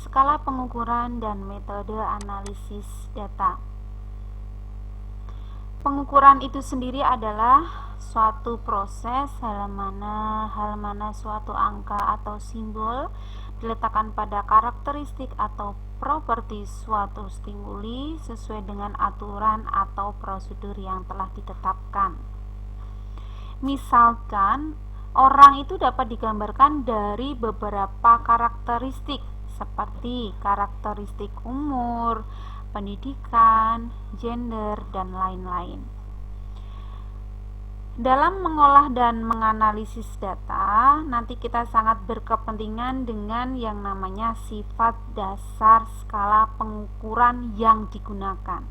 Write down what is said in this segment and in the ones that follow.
Skala pengukuran dan metode analisis data. Pengukuran itu sendiri adalah suatu proses hal mana suatu angka atau simbol diletakkan pada karakteristik atau properti suatu stimuli sesuai dengan aturan atau prosedur yang telah ditetapkan. Misalkan, orang itu dapat digambarkan dari beberapa karakteristik seperti karakteristik umur, pendidikan, gender, dan lain-lain. Dalam mengolah dan menganalisis data, nanti kita sangat berkepentingan dengan yang namanya sifat dasar skala pengukuran yang digunakan.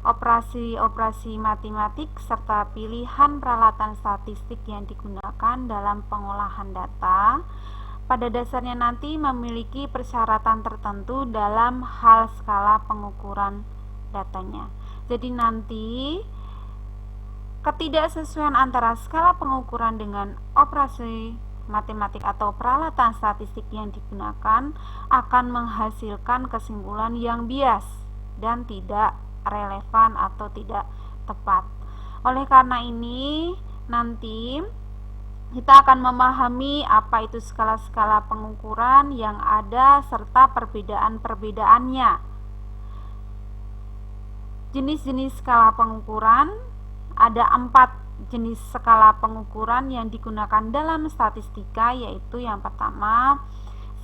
Operasi-operasi matematik serta pilihan peralatan statistik yang digunakan dalam pengolahan data pada dasarnya nanti memiliki persyaratan tertentu dalam hal skala pengukuran datanya. Jadi nanti ketidaksesuaian antara skala pengukuran dengan operasi matematik atau peralatan statistik yang digunakan akan menghasilkan kesimpulan yang bias dan tidak relevan atau tidak tepat. Oleh karena ini, nanti kita akan memahami apa itu skala-skala pengukuran yang ada serta perbedaan-perbedaannya. Jenis-jenis skala pengukuran, ada 4 jenis skala pengukuran yang digunakan dalam statistika, yaitu yang pertama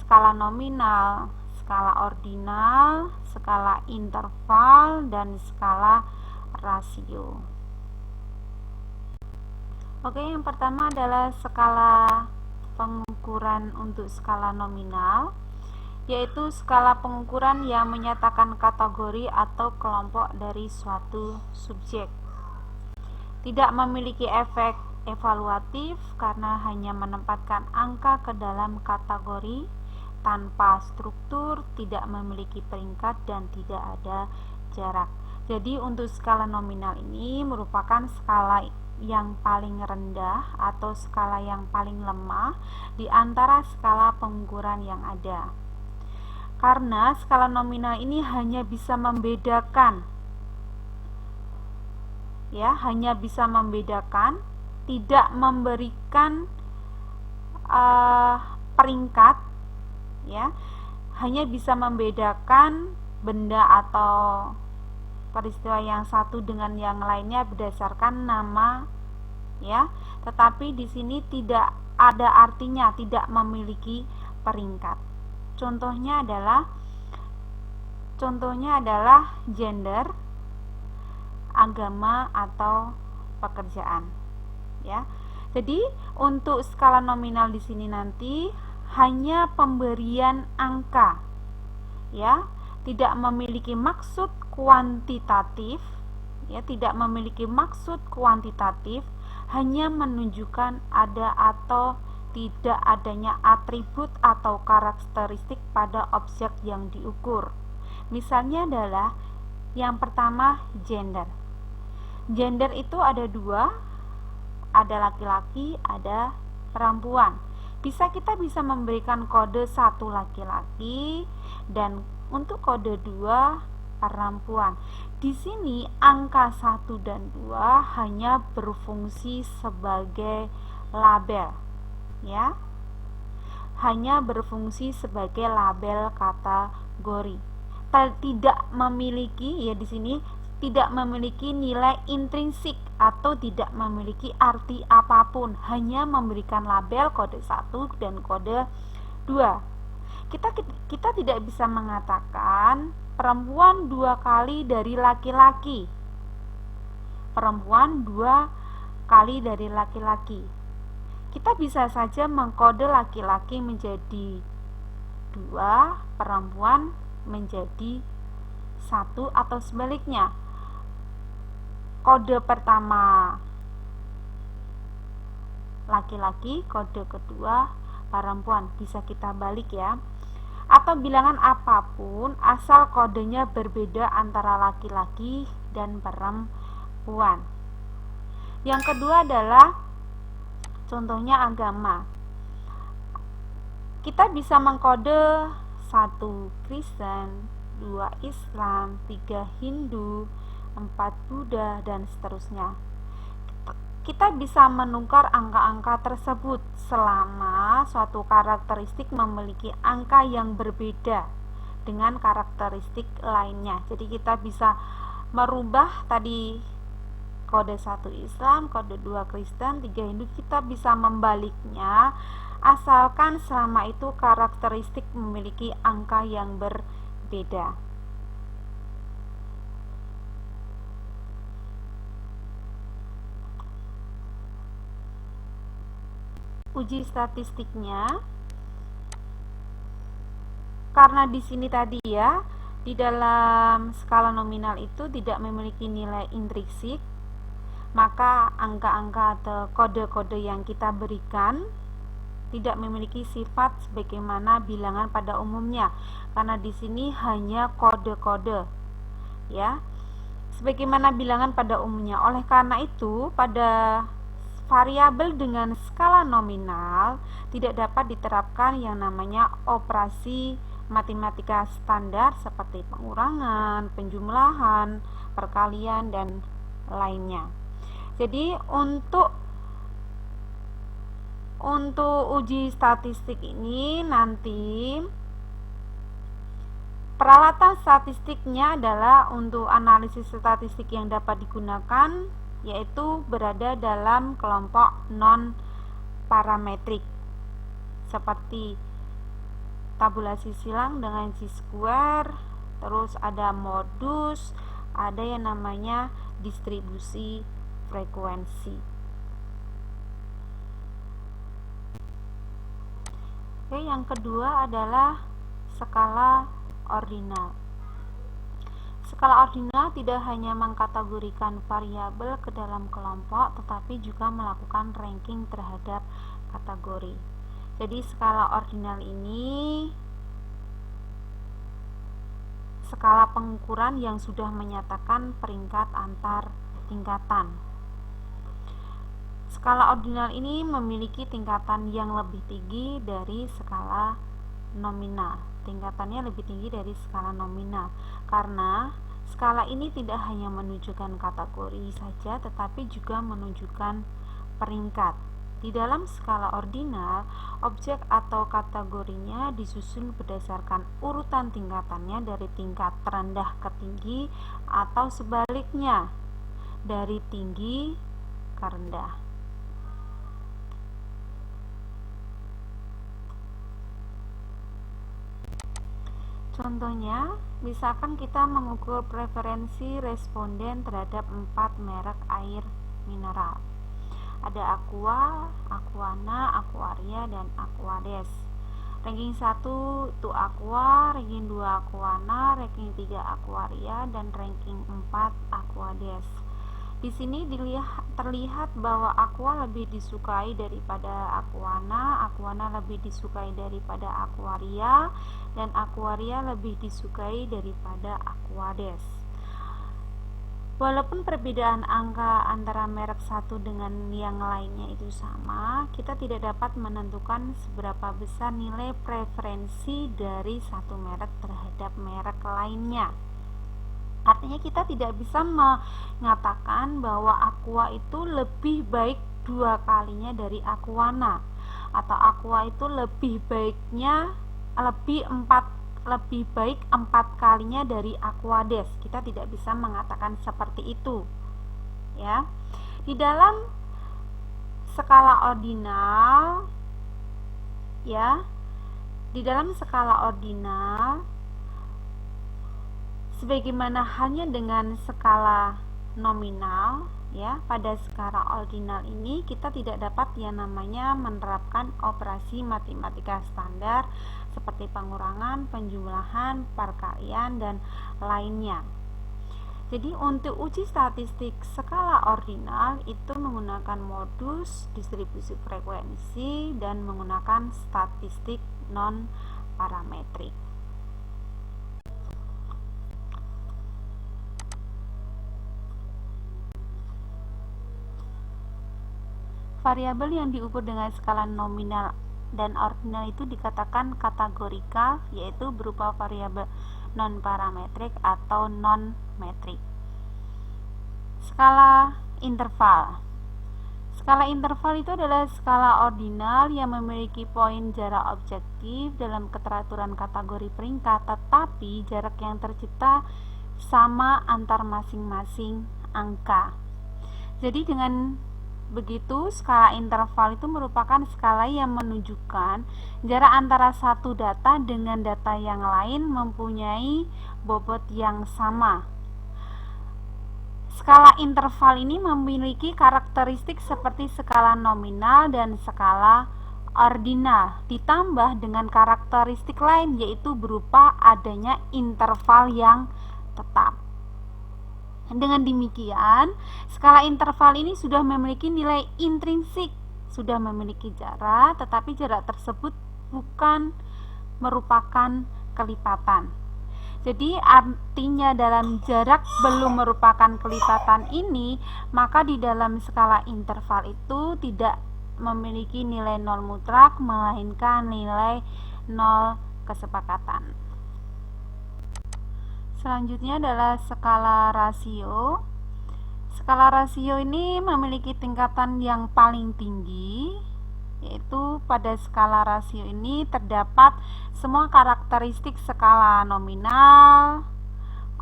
skala nominal, skala ordinal, skala interval, dan skala rasio. Oke, yang pertama adalah skala pengukuran untuk skala nominal, yaitu skala pengukuran yang menyatakan kategori atau kelompok dari suatu subjek. Tidak memiliki efek evaluatif karena hanya menempatkan angka ke dalam kategori tanpa struktur, tidak memiliki peringkat, dan tidak ada jarak. Jadi untuk skala nominal ini merupakan skala yang paling rendah atau skala yang paling lemah di antara skala pengukuran yang ada. Karena skala nominal ini hanya bisa membedakan, tidak memberikan peringkat, hanya bisa membedakan benda atau peristiwa yang satu dengan yang lainnya berdasarkan nama, tetapi di sini tidak ada artinya, tidak memiliki peringkat. Contohnya adalah gender, agama, atau pekerjaan. Jadi untuk skala nominal di sini nanti hanya pemberian angka, tidak memiliki maksud kuantitatif, hanya menunjukkan ada atau tidak adanya atribut atau karakteristik pada objek yang diukur. Misalnya adalah yang pertama gender. Gender itu ada 2, ada laki-laki, ada perempuan. Kita bisa memberikan kode 1 laki-laki dan untuk kode 2 perempuan. Di sini angka 1 dan 2 hanya berfungsi sebagai label, hanya berfungsi sebagai label kategori. Tidak memiliki, di sini tidak memiliki nilai intrinsik atau tidak memiliki arti apapun, hanya memberikan label kode 1 dan kode 2. Kita tidak bisa mengatakan perempuan 2 kali dari laki-laki, perempuan 2 kali dari laki-laki. Kita bisa saja mengkode laki-laki menjadi 2, perempuan menjadi 1, atau sebaliknya. Kode pertama laki-laki, kode kedua perempuan. Bisa kita balik, atau bilangan apapun asal kodenya berbeda antara laki-laki dan perempuan. Yang kedua adalah contohnya agama. Kita bisa mengkode 1 Kristen, 2 Islam, 3 Hindu, 4 Buddha, dan seterusnya. Kita bisa menukar angka-angka tersebut selama suatu karakteristik memiliki angka yang berbeda dengan karakteristik lainnya. Jadi kita bisa merubah tadi kode 1 Islam, kode 2 Kristen, 3 Hindu, kita bisa membaliknya asalkan selama itu karakteristik memiliki angka yang berbeda. Uji statistiknya, karena di sini tadi ya, di dalam skala nominal itu tidak memiliki nilai intrinsik, maka angka-angka atau kode-kode yang kita berikan tidak memiliki sifat sebagaimana bilangan pada umumnya, karena di sini hanya kode-kode ya, sebagaimana bilangan pada umumnya. Oleh karena itu, pada variabel dengan skala nominal tidak dapat diterapkan yang namanya operasi matematika standar seperti pengurangan, penjumlahan, perkalian, dan lainnya. Jadi untuk uji statistik ini nanti peralatan statistiknya adalah untuk analisis statistik yang dapat digunakan yaitu berada dalam kelompok non parametrik seperti tabulasi silang dengan chi-square, terus ada modus, ada yang namanya distribusi frekuensi. Oke, yang kedua adalah skala ordinal. Skala ordinal tidak hanya mengkategorikan variabel ke dalam kelompok, tetapi juga melakukan ranking terhadap kategori. Jadi skala ordinal ini skala pengukuran yang sudah menyatakan peringkat antar tingkatan. Skala ordinal ini memiliki tingkatan yang lebih tinggi dari skala nominal. Tingkatannya lebih tinggi dari skala nominal karena skala ini tidak hanya menunjukkan kategori saja tetapi juga menunjukkan peringkat. Di dalam skala ordinal, objek atau kategorinya disusun berdasarkan urutan tingkatannya dari tingkat terendah ke tinggi atau sebaliknya dari tinggi ke rendah. Contohnya, misalkan kita mengukur preferensi responden terhadap 4 merek air mineral. Ada Aqua, Aquana, Aquaria, dan Aquades. Ranking 1 itu Aqua, ranking 2 Aquana, ranking 3 Aquaria, dan ranking 4 Aquades. Di sini terlihat bahwa Aqua lebih disukai daripada Aquana, Aquana lebih disukai daripada Aquaria, dan Aquaria lebih disukai daripada Aquades. Walaupun perbedaan angka antara merek satu dengan yang lainnya itu sama, kita tidak dapat menentukan seberapa besar nilai preferensi dari satu merek terhadap merek lainnya. Artinya kita tidak bisa mengatakan bahwa Aqua itu lebih baik 2 kalinya dari Aquana, atau Aqua itu lebih baik 4 kalinya dari Aquades. Kita tidak bisa mengatakan seperti itu. Ya. Di dalam skala ordinal sebagaimana halnya dengan skala nominal ya, pada skala ordinal ini kita tidak dapat yang namanya menerapkan operasi matematika standar seperti pengurangan, penjumlahan, perkalian, dan lainnya. Jadi untuk uji statistik skala ordinal itu menggunakan modus, distribusi frekuensi, dan menggunakan statistik non parametrik. Variabel yang diukur dengan skala nominal dan ordinal itu dikatakan kategorikal, yaitu berupa variabel non-parametrik atau non-metrik. Skala interval. Skala interval itu adalah skala ordinal yang memiliki poin jarak objektif dalam keteraturan kategori peringkat, tetapi jarak yang tercipta sama antar masing-masing angka. Jadi dengan begitu, skala interval itu merupakan skala yang menunjukkan jarak antara satu data dengan data yang lain mempunyai bobot yang sama. Skala interval ini memiliki karakteristik seperti skala nominal dan skala ordinal, ditambah dengan karakteristik lain, yaitu berupa adanya interval yang tetap. Dengan demikian, skala interval ini sudah memiliki nilai intrinsik, sudah memiliki jarak, tetapi jarak tersebut bukan merupakan kelipatan. Jadi artinya dalam jarak belum merupakan kelipatan ini, maka di dalam skala interval itu tidak memiliki nilai nol mutlak, melainkan nilai nol kesepakatan. Selanjutnya adalah skala rasio. Skala rasio ini memiliki tingkatan yang paling tinggi, yaitu pada skala rasio ini terdapat semua karakteristik skala nominal,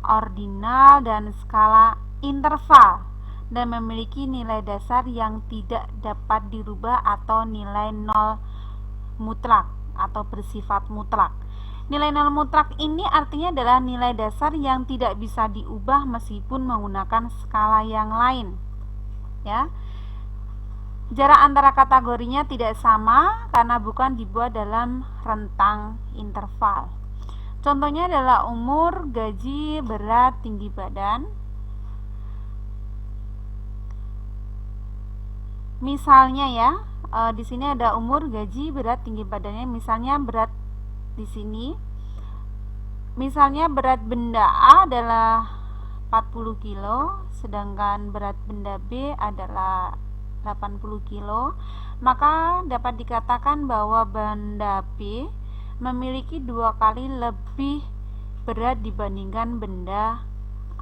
ordinal, dan skala interval, dan memiliki nilai dasar yang tidak dapat dirubah atau nilai nol mutlak atau bersifat mutlak. Nilai nol mutlak ini artinya adalah nilai dasar yang tidak bisa diubah meskipun menggunakan skala yang lain. Ya. Jarak antara kategorinya tidak sama karena bukan dibuat dalam rentang interval. Contohnya adalah umur, gaji, berat, tinggi badan. Misalnya ya, di sini ada umur, gaji, berat, tinggi badannya. Misalnya berat di sini, misalnya berat benda A adalah 40 kilo, sedangkan berat benda B adalah 80 kilo, maka dapat dikatakan bahwa benda B memiliki 2 kali lebih berat dibandingkan benda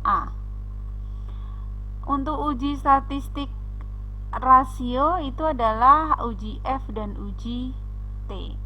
A. Untuk uji statistik rasio itu adalah uji F dan uji T.